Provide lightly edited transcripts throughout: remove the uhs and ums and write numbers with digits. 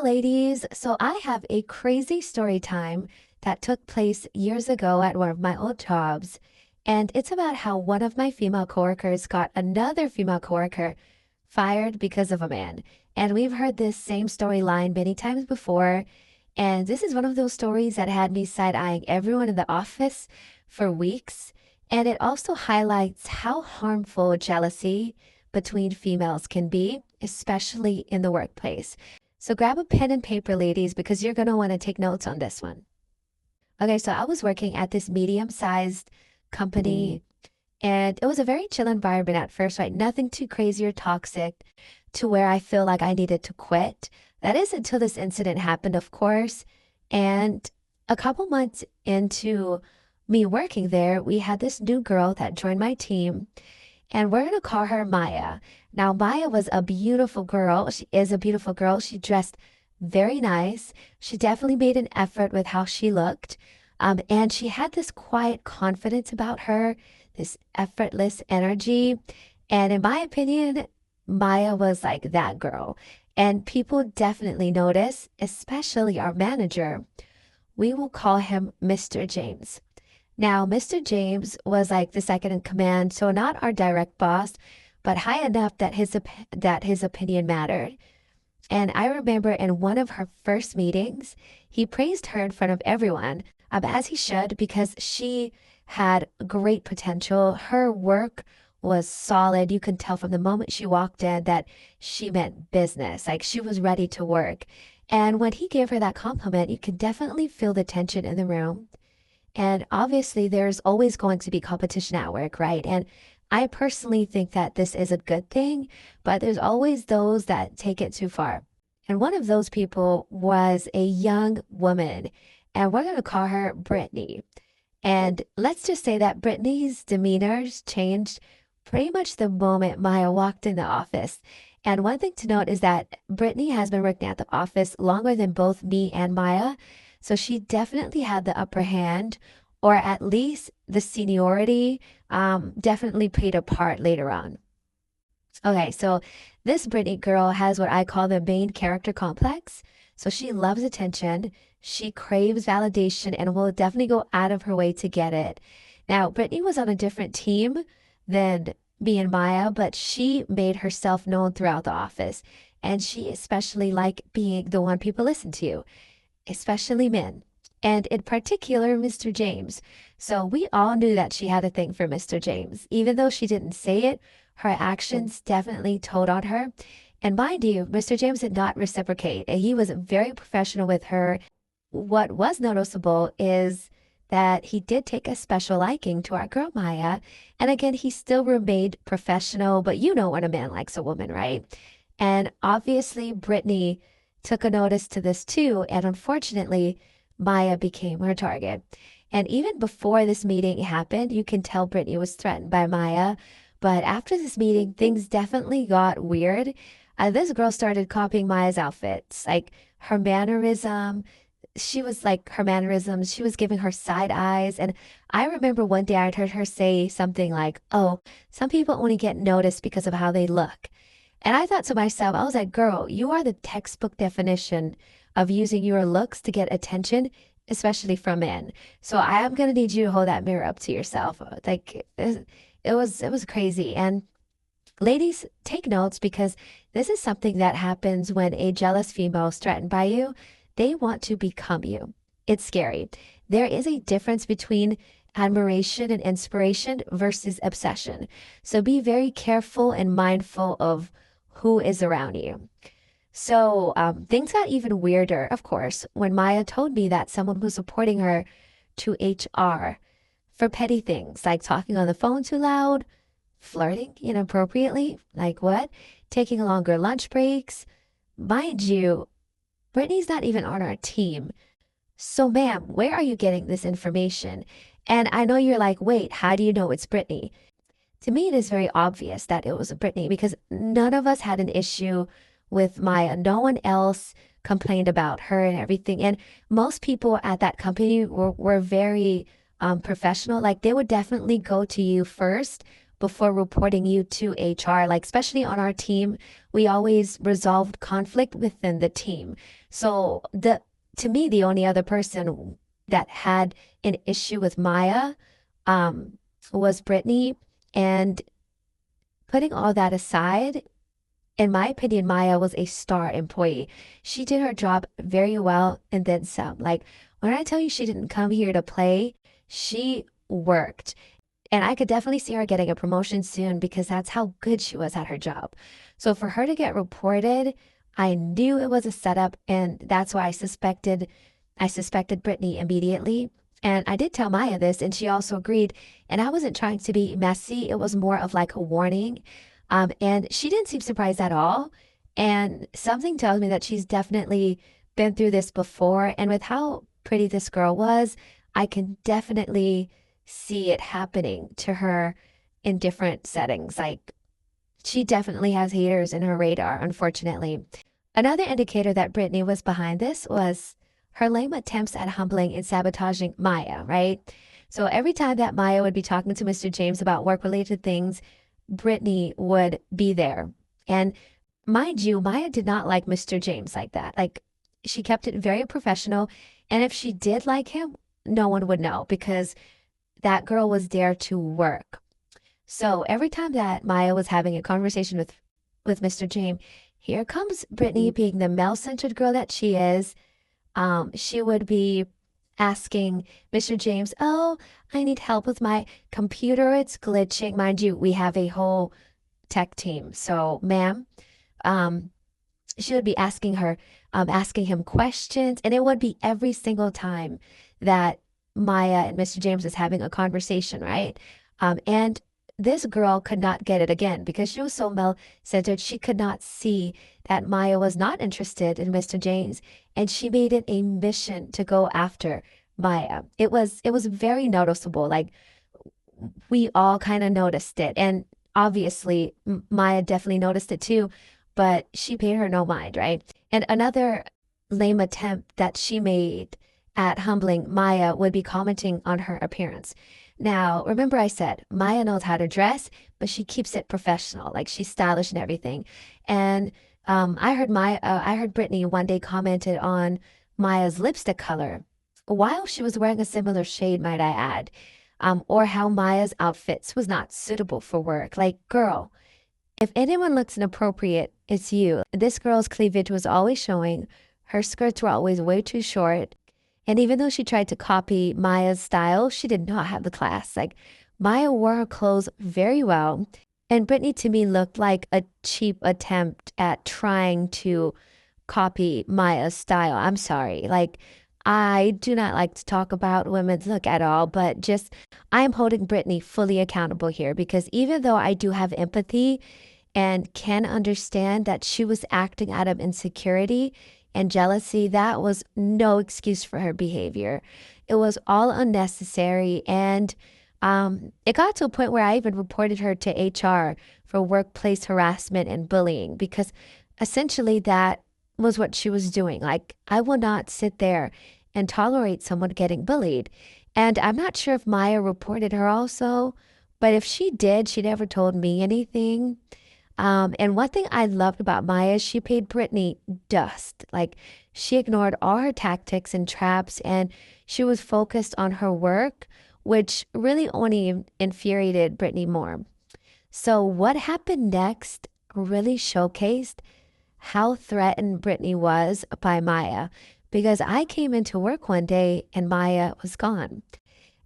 ladies. So I have a crazy story time that took place years ago at one of my old jobs. And it's about how one of my female coworkers got another female coworker fired because of a man. And we've heard this same storyline many times before. And this is one of those stories that had me side-eyeing everyone in the office for weeks. And it also highlights how harmful jealousy between females can be, especially in the workplace. So grab a pen and paper, ladies, because you're going to want to take notes on this one. Okay, so I was working at this medium-sized company, and it was a very chill environment at first, right? Nothing too crazy or toxic to where I feel like I needed to quit. That is until this incident happened, of course. And a couple months into me working there, we had this new girl that joined my team, and we're going to call her Maya. Now, Maya was a beautiful girl. She is a beautiful girl. She dressed very nice. She definitely made an effort with how she looked. And she had this quiet confidence about her, this effortless energy. And in my opinion, Maya was like that girl. And people definitely noticed, especially our manager. We will call him Mr. James. Now, Mr. James was like the second in command, so not our direct boss, but high enough that his opinion mattered. And I remember in one of her first meetings, he praised her in front of everyone, as he should, because she had great potential. Her work was solid. You could tell from the moment she walked in that she meant business, like she was ready to work. And when he gave her that compliment, you could definitely feel the tension in the room. And obviously, there's always going to be competition at work, right? And I personally think that this is a good thing, but there's always those that take it too far. And one of those people was a young woman, and we're going to call her Brittany. And let's just say that Brittany's demeanors changed pretty much the moment Maya walked in the office. And one thing to note is that Brittany has been working at the office longer than both me and Maya. So she definitely had the upper hand, or at least the seniority definitely played a part later on. Okay, so this Brittany girl has what I call the main character complex. So she loves attention, she craves validation, and will definitely go out of her way to get it. Now, Brittany was on a different team than me and Maya, but she made herself known throughout the office. And she especially liked being the one people listen to, especially men, and in particular, Mr. James. So we all knew that she had a thing for Mr. James. Even though she didn't say it, her actions definitely told on her. And mind you, Mr. James did not reciprocate, and he was very professional with her. What was noticeable is that he did take a special liking to our girl Maya. And again, he still remained professional, but you know when a man likes a woman, right? And obviously, Brittany took a notice to this too, and unfortunately, Maya became her target. And even before this meeting happened, you can tell Brittany was threatened by Maya. But after this meeting, things definitely got weird. This girl started copying Maya's outfits, like her mannerism. She was like her mannerisms. She was giving her side eyes. And I remember one day I heard her say something like, "Oh, some people only get noticed because of how they look." And I thought to myself, I was like, girl, you are the textbook definition of using your looks to get attention, especially from men. So I am going to need you to hold that mirror up to yourself. Like it was crazy. And ladies, take notes, because this is something that happens when a jealous female is threatened by you. They want to become you. It's scary. There is a difference between admiration and inspiration versus obsession. So be very careful and mindful of who is around you. So things got even weirder, of course, when Maya told me that someone was reporting her to HR for petty things like talking on the phone too loud, flirting inappropriately, like what? Taking longer lunch breaks. Mind you, Brittany's not even on our team. So ma'am, where are you getting this information? And I know you're like, wait, how do you know it's Brittany? To me, it is very obvious that it was Brittany, because none of us had an issue with Maya. No one else complained about her and everything. And most people at that company were very professional. Like they would definitely go to you first before reporting you to HR. Like, especially on our team, we always resolved conflict within the team. So to me, the only other person that had an issue with Maya um, was Brittany. And putting all that aside, in my opinion, Maya was a star employee. She did her job very well and then some. Like, when I tell you she didn't come here to play, she worked. And I could definitely see her getting a promotion soon because that's how good she was at her job. So for her to get reported, I knew it was a setup, and that's why I suspected Brittany immediately. And I did tell Maya this, and she also agreed. And I wasn't trying to be messy. It was more of like a warning. And she didn't seem surprised at all. And something tells me that she's definitely been through this before. And with how pretty this girl was, I can definitely see it happening to her in different settings. Like, she definitely has haters in her radar, unfortunately. Another indicator that Brittany was behind this was her lame attempts at humbling and sabotaging Maya, right? So every time that Maya would be talking to Mr. James about work-related things, Brittany would be there. And mind you, Maya did not like Mr. James like that. Like, she kept it very professional. And if she did like him, no one would know because that girl was there to work. So every time that Maya was having a conversation with Mr. James, here comes Brittany being the male-centered girl that she is. She would be asking Mr. James, "Oh, I need help with my computer. It's glitching." Mind you, we have a whole tech team. So, ma'am, um, she would be asking him questions, and it would be every single time that Maya and Mr. James was having a conversation, right? And this girl could not get it again because she was so male-centered. She could not see that Maya was not interested in Mr. James, and she made it a mission to go after Maya. It was very noticeable. Like, we all kind of noticed it, and obviously Maya definitely noticed it too, but she paid her no mind, right? And another lame attempt that she made at humbling Maya would be commenting on her appearance. Now, remember I said Maya knows how to dress, but she keeps it professional, like she's stylish and everything. And I heard Brittany one day commented on Maya's lipstick color while she was wearing a similar shade, might I add, or how Maya's outfits was not suitable for work. Like, girl, if anyone looks inappropriate, it's you. This girl's cleavage was always showing. Her skirts were always way too short. And even though she tried to copy Maya's style, she did not have the class. Like, Maya wore her clothes very well. And Brittany to me looked like a cheap attempt at trying to copy Maya's style. I'm sorry. Like, I do not like to talk about women's look at all, but just I am holding Brittany fully accountable here because even though I do have empathy and can understand that she was acting out of insecurity and jealousy, that was no excuse for her behavior. It was all unnecessary. And it got to a point where I even reported her to HR for workplace harassment and bullying because essentially that was what she was doing. Like, I will not sit there and tolerate someone getting bullied. And I'm not sure if Maya reported her also, but if she did, she never told me anything. And one thing I loved about Maya, she paid Brittany dust. Like, she ignored all her tactics and traps, and she was focused on her work, which really only infuriated Brittany more. So what happened next really showcased how threatened Brittany was by Maya, because I came into work one day and Maya was gone.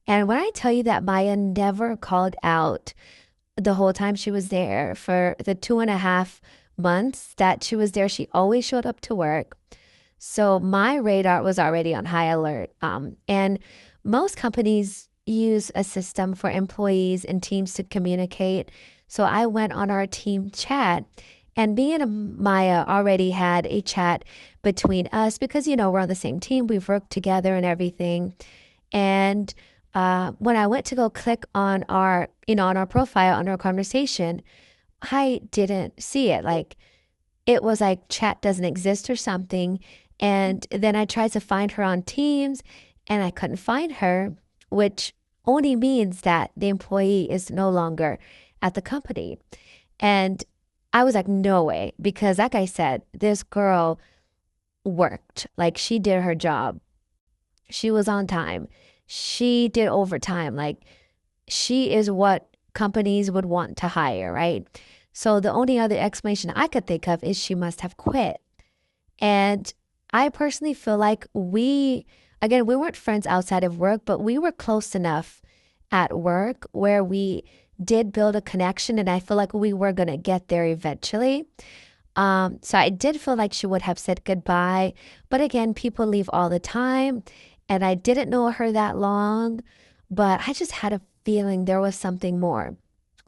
And when I tell you that Maya never called out the whole time she was there for the 2.5 months that she was there, she always showed up to work. So my radar was already on high alert. And most companies use a system for employees and teams to communicate. So I went on our team chat, and me and Maya already had a chat between us because, we're on the same team. We've worked together and everything. And when I went to go click on our profile, on our conversation, I didn't see it. Like, it was like chat doesn't exist or something. And then I tried to find her on Teams and I couldn't find her, which only means that the employee is no longer at the company. And I was like, no way. Because, like I said, this girl worked. Like, she did her job. She was on time. She did overtime. Like, she is what companies would want to hire, right? So the only other explanation I could think of is she must have quit. And I personally feel like again, we weren't friends outside of work, but we were close enough at work where we did build a connection. And I feel like we were going to get there eventually. So I did feel like she would have said goodbye. But again, people leave all the time. And I didn't know her that long, but I just had a feeling there was something more.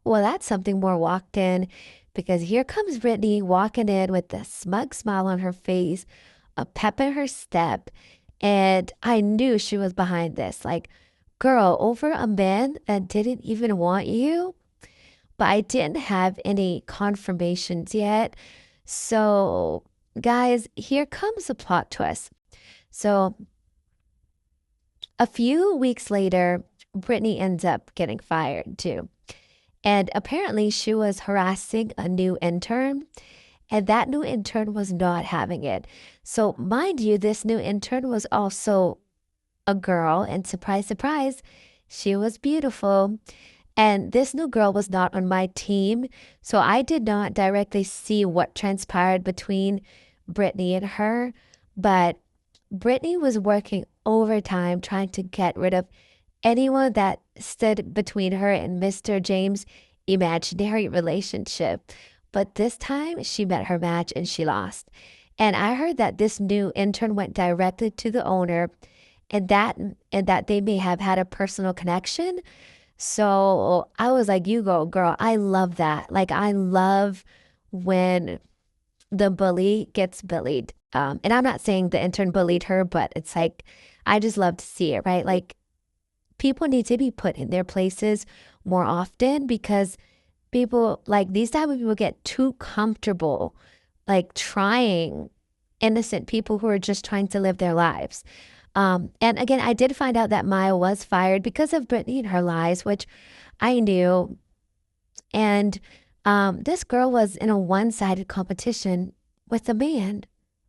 Well, that something more walked in because here comes Brittany walking in with a smug smile on her face, a pep in her step. And I knew she was behind this. Like, girl, over a man that didn't even want you? But I didn't have any confirmations yet. So, guys, here comes the plot twist. So, a few weeks later, Brittany ends up getting fired too. And apparently, she was harassing a new intern, and that new intern was not having it. So, mind you, this new intern was also a girl, and surprise, surprise, she was beautiful. And this new girl was not on my team, so I did not directly see what transpired between Brittany and her. But Brittany was working overtime trying to get rid of anyone that stood between her and Mr. James' imaginary relationship. But this time she met her match and she lost. And I heard that this new intern went directly to the owner and that they may have had a personal connection. So I was like, you go, girl. I love that. Like, I love when the bully gets bullied. And I'm not saying the intern bullied her, but it's like, I just love to see it, right? Like, people need to be put in their places more often because people like these type of people get too comfortable, like trying innocent people who are just trying to live their lives. And again, I did find out that Maya was fired because of Brittany and her lies, which I knew. And this girl was in a one-sided competition with a man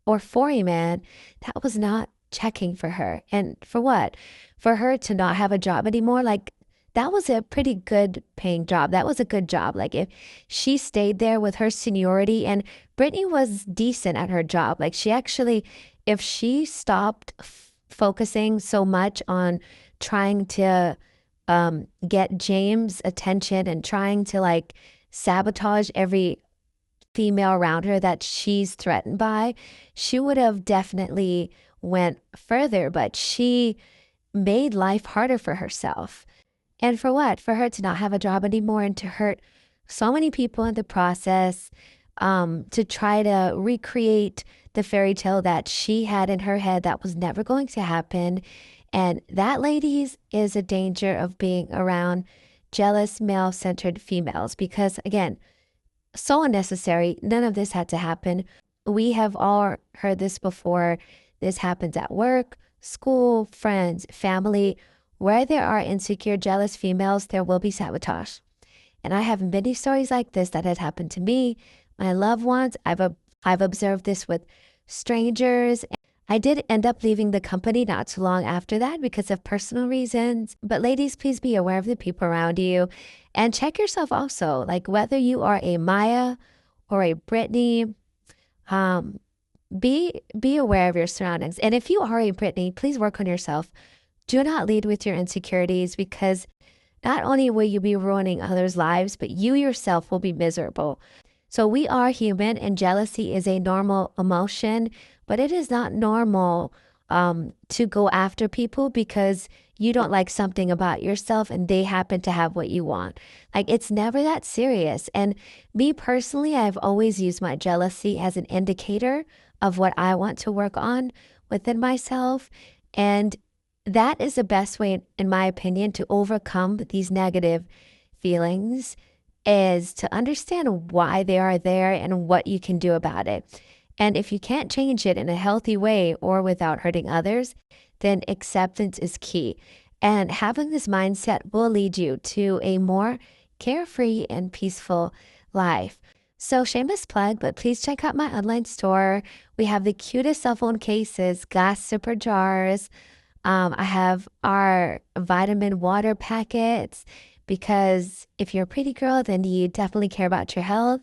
or for a man that was not checking for her. And for what? For her to not have a job anymore. Like, that was a pretty good paying job. That was a good job. Like, if she stayed there with her seniority, and Brittany was decent at her job. Like, she actually, if she stopped focusing so much on trying to get James' attention and trying to like sabotage every female around her that she's threatened by, she would have definitely went further, but she made life harder for herself. And for what? For her to not have a job anymore and to hurt so many people in the process, to try to recreate the fairy tale that she had in her head that was never going to happen. And that, ladies, is a danger of being around jealous, male centered females because, again, so unnecessary. None of this had to happen. We have all heard this before. This happens at work, school, friends, family. Where there are insecure, jealous females, there will be sabotage. And I have many stories like this that has happened to me, my loved ones. I've observed this with strangers. I did end up leaving the company not too long after that because of personal reasons. But ladies, please be aware of the people around you and check yourself also. Like, whether you are a Maya or a Brittany, be aware of your surroundings. And if you are a Brittany, please work on yourself. Do not lead with your insecurities because not only will you be ruining others' lives, but you yourself will be miserable. So we are human and jealousy is a normal emotion, but it is not normal to go after people because you don't like something about yourself and they happen to have what you want. Like, it's never that serious. And me personally, I've always used my jealousy as an indicator of what I want to work on within myself. And that is the best way, in my opinion, to overcome these negative feelings is to understand why they are there and what you can do about it. And if you can't change it in a healthy way or without hurting others, then acceptance is key. And having this mindset will lead you to a more carefree and peaceful life. So shameless plug, but please check out my online store. We have the cutest cell phone cases, glass zipper jars. I have our vitamin water packets because if you're a pretty girl, then you definitely care about your health.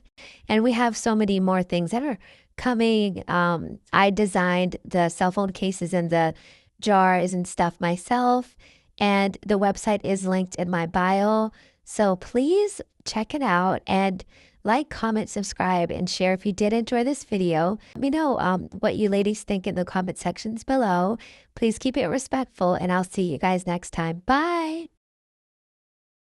And we have so many more things that are coming. I designed the cell phone cases and the jars and stuff myself. And the website is linked in my bio. So please check it out and like, comment, subscribe, and share if you did enjoy this video. Let me know what you ladies think in the comment sections below. Please keep it respectful, and I'll see you guys next time. Bye!